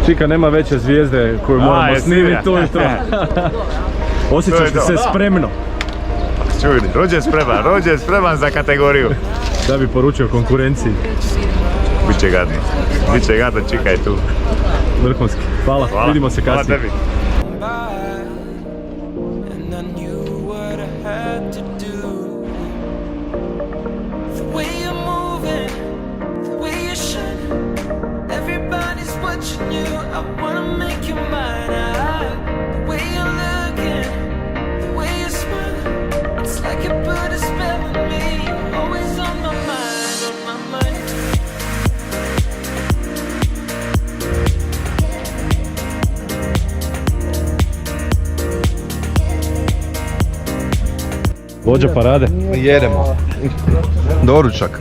Čika, nema veće zvijezde koju moramo snimiti, to je to. Osjećaš li se spremno? Čuj, rođen spreman za kategoriju. Da bi poručio konkurenciji. Biće gadno, Čika je tu. Vrhunski. Hvala, vidimo se kasnije. Hvala tebi. Vođa parade. Jedemo. Doručak.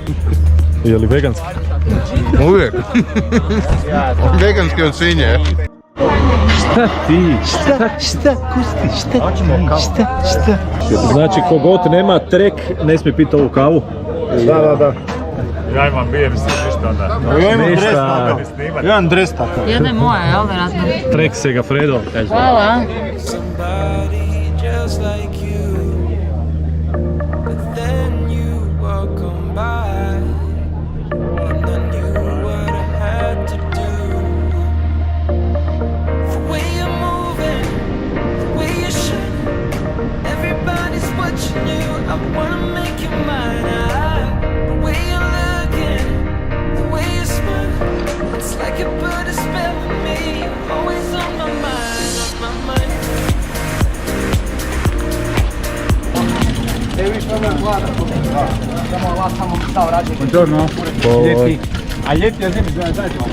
Je li veganski? Uvijek. Veganski od svinje. Šta ti? Šta? Znači, kogod nema trek, ne smije piti ovu kavu. Da. Ja imam bijem si ništa onda. Ja imam dres takav. Jedna je moja, jel vjerojatno? Trek se ga Fredo. Hvala. Buongiorno. Lijepi. A ljeti ja zimi, dajte vam.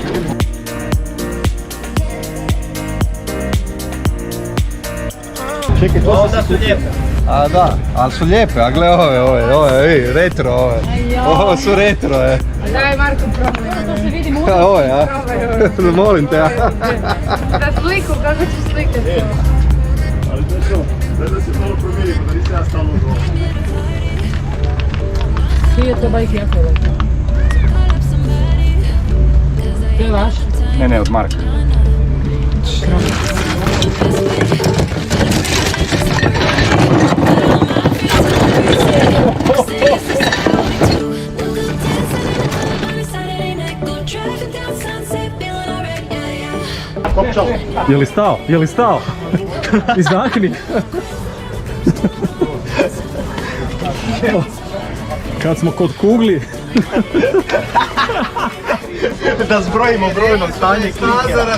Čekaj, to su lijepe. A da, ali su lijepe, a gle ove, retro ove. Ovo su retro, Daj Marko, probaj. To se vidi mužno. Ovo ja. Molim te, ja. Da sliku, kako ću slikati? Ali to je to, da se malo promijenimo, da nisam ja stalno govor. Svi je to bajke jako lepo. To je vaš? Ne, od Marka. Je li stao? Izdahni. Kad smo kod kugli. Da zbrojimo brojno stanje klikera.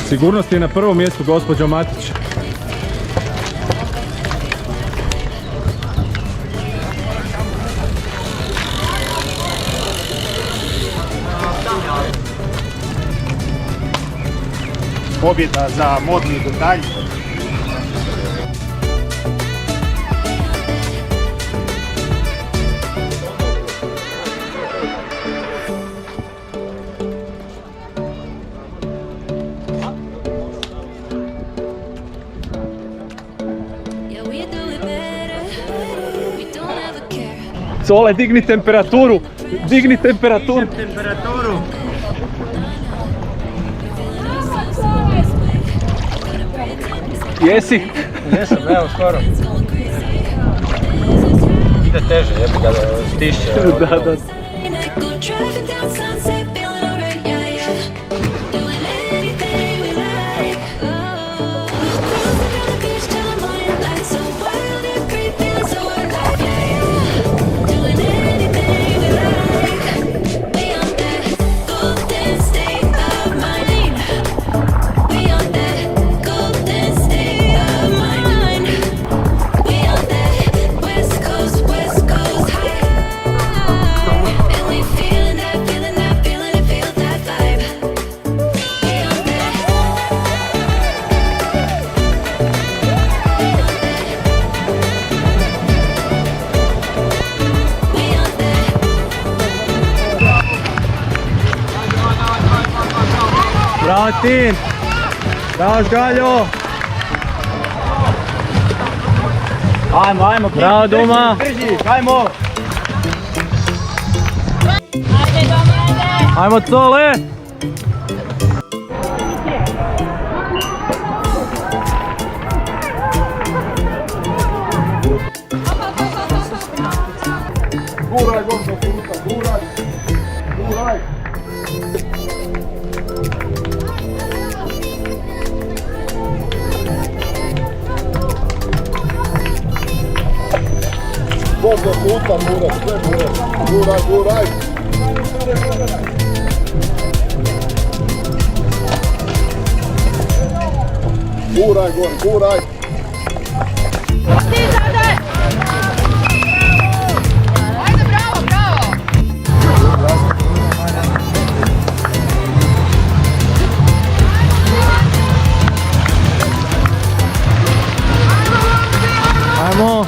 Sigurnost je na prvom mjestu, gospođo Matić. Pobjeda za modni detalj. Cole, digni temperaturu! Digni temperaturu! Jesi? Jesam, evo skoro. Ide teže, jebi ga stišće. Da. Bravo Tin! Bravo Žgaljo! Ajmo, ajmo. Bravo Duma. Drži, ajmo. Ajmo Cole. Guraj, gordo, puta, guraj. Guraj. Gordo, puta, mura, sve mura. Guraj, guraj. Guraj, gor, guraj. Ajde, bravo, bravo! Ajmo.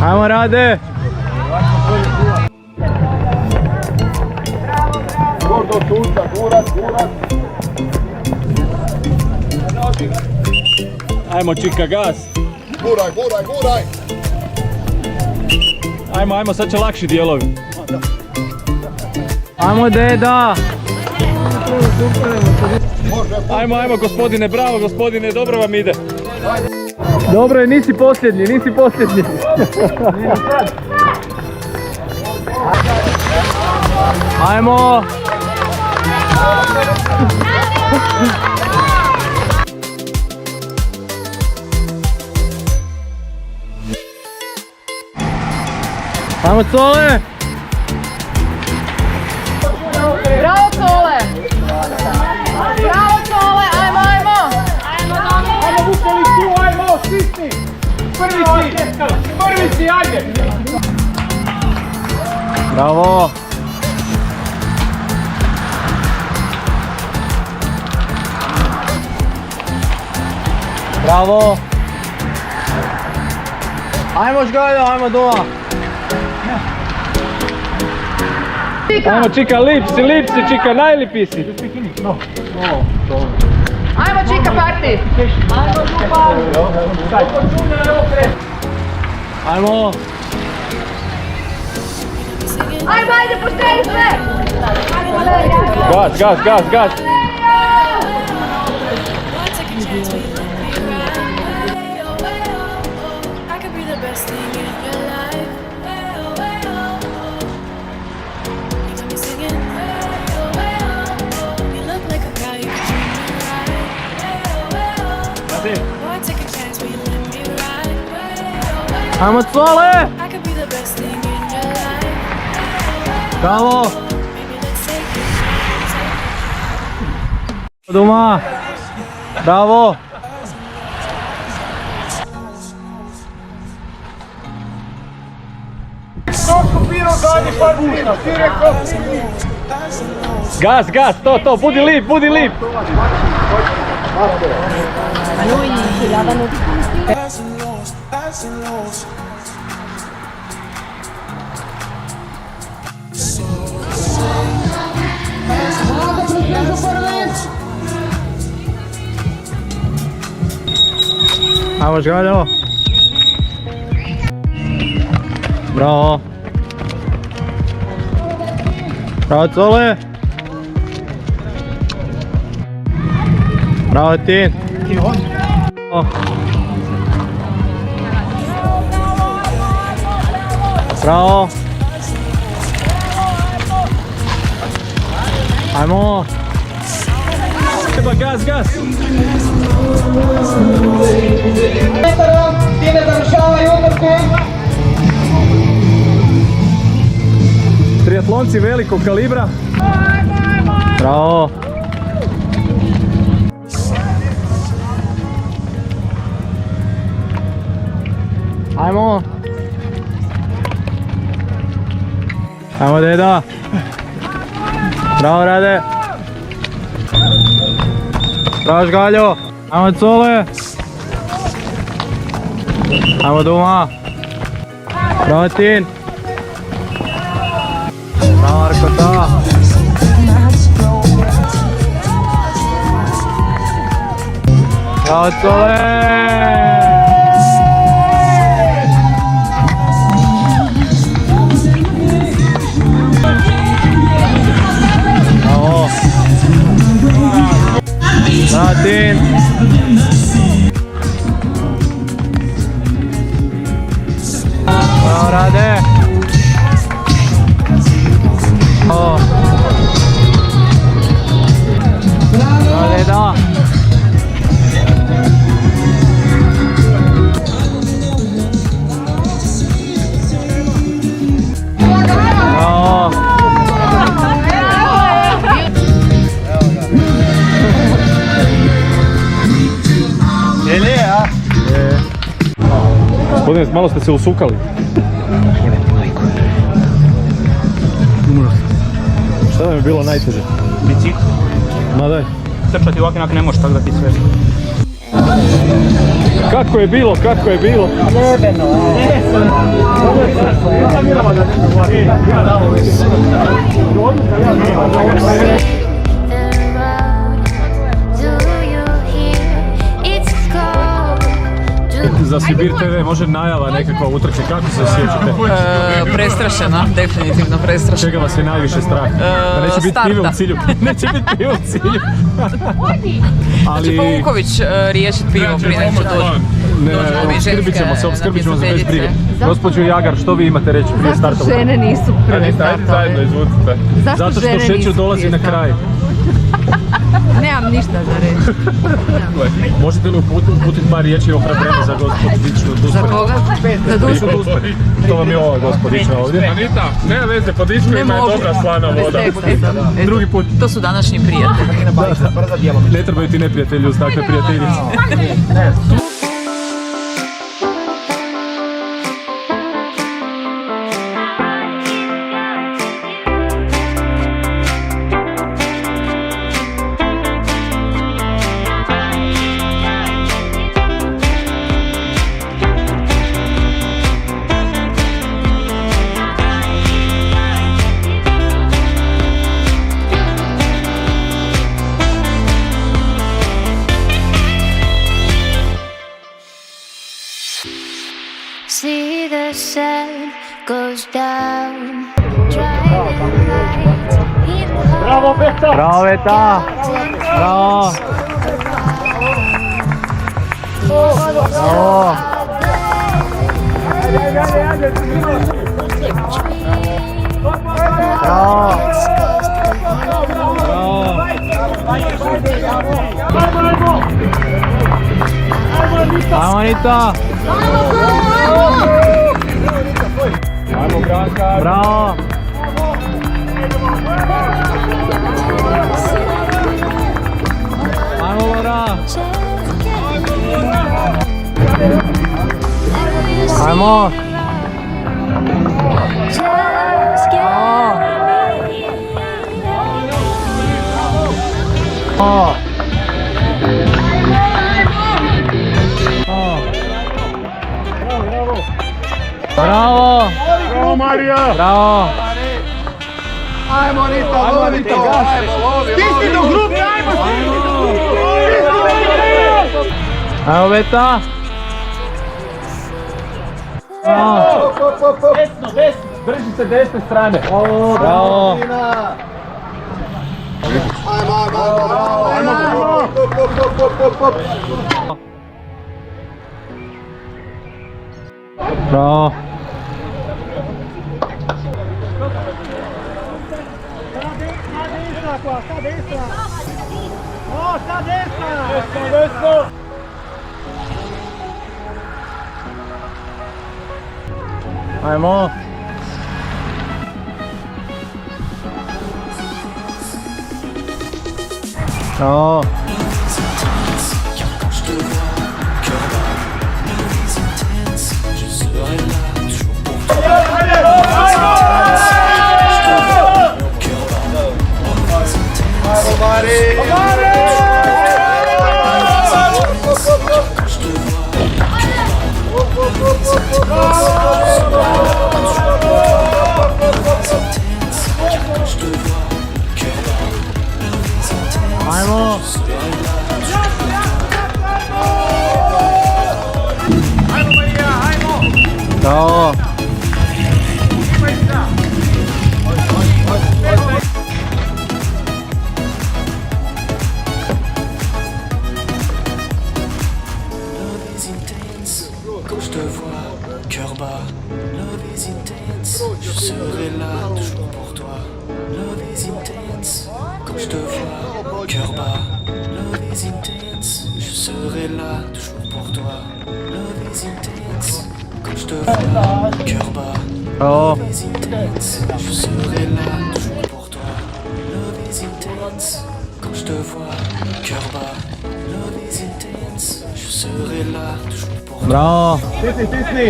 Ajmo Rade. Gordo, puta, guraj, guraj. Ajmo Čika, gas. Guraj, guraj, guraj. Ajmo, sad će lakši dijelovi. Ajmo Deda. Ajmo gospodine, bravo gospodine, dobro vam ide. Dobro je, nisi posljednji. Ajmo. Ajmo Cole! Bravo, Cole! Bravo, Cole! Ajmo, ajmo! Ajmo, Domi! Ajmo, Vukeli tu, ajmo, stisni. Prvi si, ajde. Bravo! Bravo! Ajmo Žgaljo, ajmo Duma! Ajmo Čika, lip si Čika, najlipi si! Ajmo, Čika, parti! Ajmo! Ajmo, ajde, pošteni sve! Gas! Ajmo Cole! Bravo! Duma! Bravo! Gas, to, budi lip! Ajmo Žgaljo! Bravo! Bravo Cole! Bravo Tin! Bravo! Ajmo! Treba gas! Time završavaju utrku. Triatlonci velikog kalibra. Bravo! Ajmo! Ajmo Deda! Bravo Rade! Bravo Žgaljo! Ajmo Cole! Ajmo Duma! Bravo Tin! Bravo Arkota! Bravo Cole! Gospodine, malo ste se usukali. Šta nam je bilo najteže? Bicikl. Ma daj. Trčati ovako inak ne možeš, tako da ti sve. Kako je bilo, kako je bilo? Za Sibir TV može najava nekakva utrke, kako se osjećate? Prestrašena, definitivno prestrašena. Čega vas je najviše strah? Da neće biti pive u cilju. Neće biti pive u cilju. Znači pa Vuković riješit pivo prije nego što dođu. Opskrbit ćemo se bez brige. Gospođo Jagar, što vi imate reći prije starta? Zašto žene nisu prvi startove? Zato što šećer dolazi na kraj. Nemam ništa za reći. Možete li uputiti par riječi ohrabrenja za gospodičnu Duspar? Za koga? Za dušu. To vam je ova gospodična ovdje. Anita, nema veze, pod Ičkojima je dobra slana voda. Drugi put. To su današnji prijatelji. Ne trebaju ti neprijatelji uz takve prijateljice. See the sun goes down. Driving light in the Bravo, Beta! Bravo, Beta! Bravo! Bravo! Bravo, Anita! Ajmo, Branka! Bravo! Ajmo, Lora! Ajmo! Bravo! Bravo, Marija! Bravo! Ajmo, Nito, lovi to! Stisni do grupe, ajmo, stisni do grupe! Ajmo, Beta! Desno, drži se desne strane. Bravo! Bravo! Ajmo! Bravo! Ajmo! Ajmo, Marija, ajmo! Bravo! Quand je te vois, cœur bas, love is intense, je serai là toujours pour toi. Love is intense, quand je te vois, cœur bas, love is intense, je serai là toujours pour toi. Love is intense, quand je te vois, cœur bas, Bravo! love is intense, je serai là toujours pour toi. Love is intense, quand je te vois, cœur bas, love is intense, je serai là toujours pour toi. Bravo. Tisni.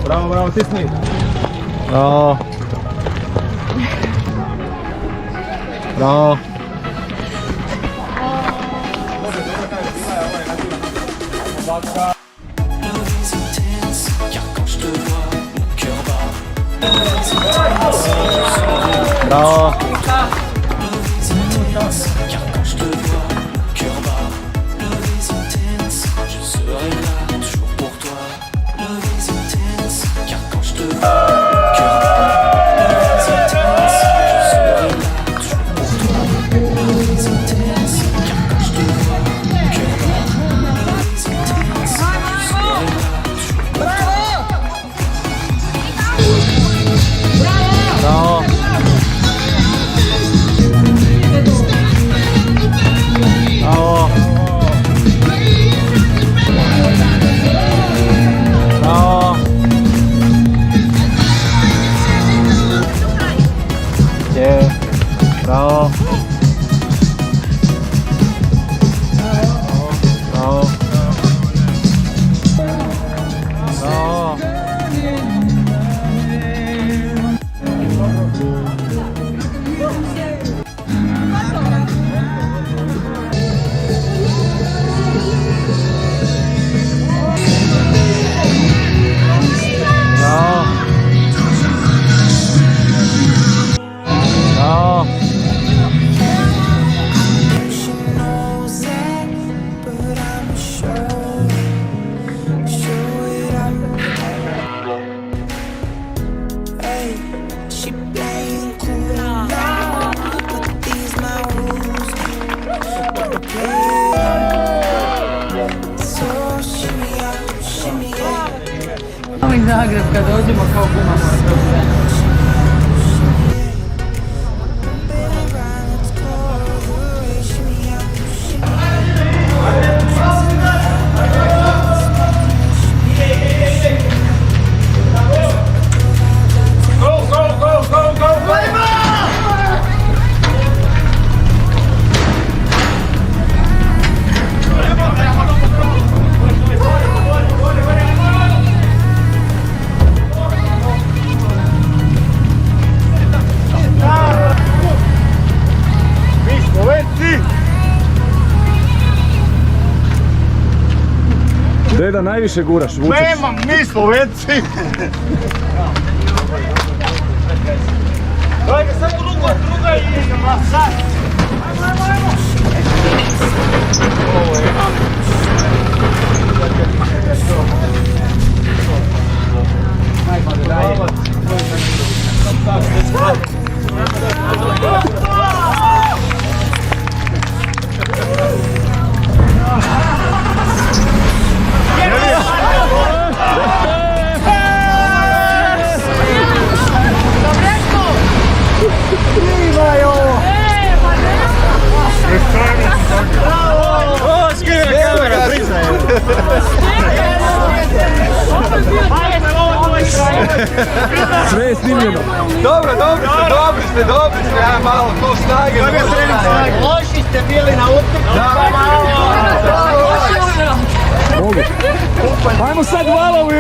Bravo, tisni. Bravo. Bravo. Love is intense, car quand je te vois, mon cœur bat. Love is intense, je serai là. Bravo. Love is intense, car quand je te vois, mon cœur bat. Love is intense, je serai là toujours pour toi. Love is intense, car quand je te vois, mon cœur bat. Love is intense, je serai là toujours pour toi. Love is intense, car quand je te vois, mon cœur bat. Love is intense, je serai là toujours pour toi. Bravo. Bravo. Bravo. Yeah. Bravo. Bravo. Bravo. Bravo. She knows that, but I'm sure it out. Hey, she playing cool now, but these my rules. So shimmy out, shimmy out. Ovo iz Zagreb kad dođemo kao gumamo. Let's go the way, shimmy out, shimmy out. Deda, najviše guraš, vučeš. Nemam ni Slovenci! Dajte sad druga i sad! Sve je snimljeno. Dobro ste, ja malo to snage. Loši ste bili na utrku. Mogu. Ajmo sad valovi,